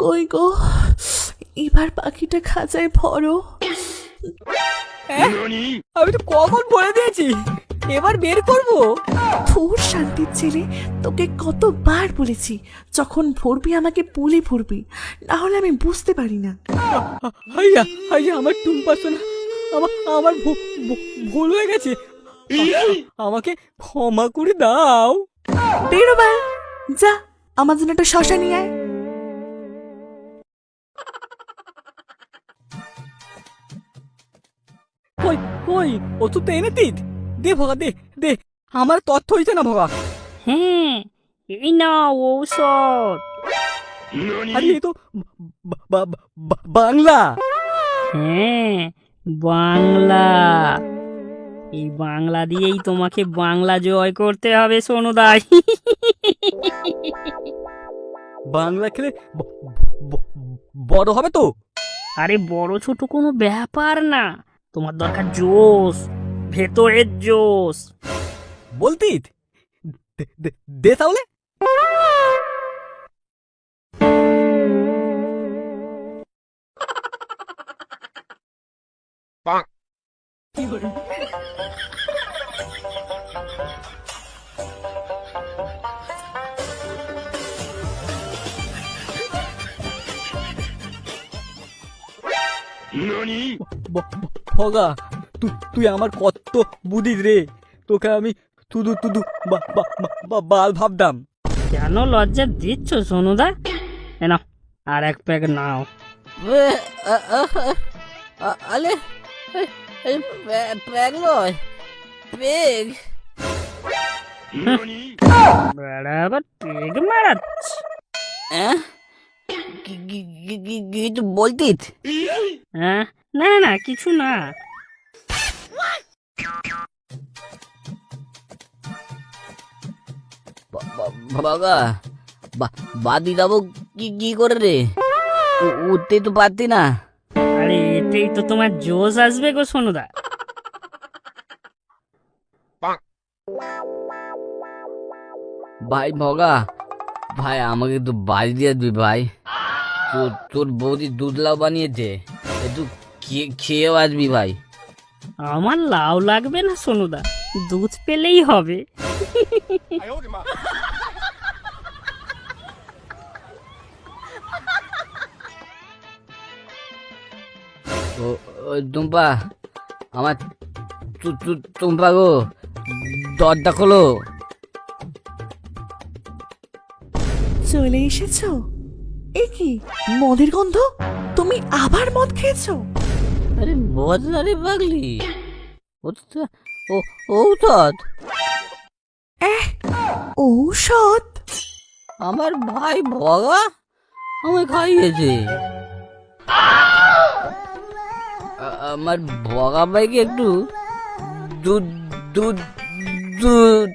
কই গো, এবার পাখিটা খাঁচায় ভরো। আমি তো কখন বলে দিয়েছি এবার বের করব। তোর শান্তির ছেলে, তোকে কতবার বলেছি যখন ভরবি আমাকে বলে ভরবি, না হলে আমি বুঝতে পারি না। হাইয়া হাইয়া আমার টুম্পা সোনা, আমার ভুল হয়ে গেছে, আমাকে ক্ষমা করে দাও। বেরোবার যা, আমার জন্য একটা শশা নিয়ে আয়। কই কই ওষুধ তো এনে দিত, দে ভগা দে দে, আমার তথ্য হয়েছে না ভগা। হ্যাঁ, এই নাও ঔষধ। আরে এ তো বাংলা। হ্যাঁ, বাংলা। এই বাংলা দিয়েই তোমাকে বাংলা জয় করতে হবে সোনুদাই। বাংলা খেলে বড় হবে তো? আরে বড় ছোট কোনো ব্যাপার না, তোমার দরকার জোশ, ভেতরের জোশ। বলতি দে তাহলে। ভগা তুই আমার কত বুদ্ধি রে, তোকে আমি তুদু তুদু বাল ভাবতাম। কেন লজ্জা দিচ্ছ সোনুদা? এ নাও আর এক প্যাক নাও। আলে প্যাগ নয়, পেগ। বেড়া আবার পেগ মারাচ্ছে। কিছু বলতিস? হ্যাঁ, না না কিছু না। বাবা, বাদি যাবো কি করে রে? উঠতে তো পারতি না। আরে এতেই তো তোমার জোশ আসবে গো সোনুদা। ভাই ভগা, ভাই আমাকে একটু বাড়ি দিয়ে দিবি ভাই। তোর বৌদি দুধ লাউ বানিয়েছে, একটু খেয়েও আসবি ভাই। আমার লাউ লাগবে না সোনুদা, দুধ পেলেই হবে। ও টুম্পা, আমার টুম্পা গো, দরজা খোলো। চলে এসেছো? এ কি মদের গন্ধ? তুমি আবার মদ খেয়েছো? আরে বদলা রে পাগলি, ঔষধ। ঔষধ? আমার ভাই ভগা আমায় খাইয়েছে। আমার ভগা ভাইকে একটু দুধ দুধ দুধ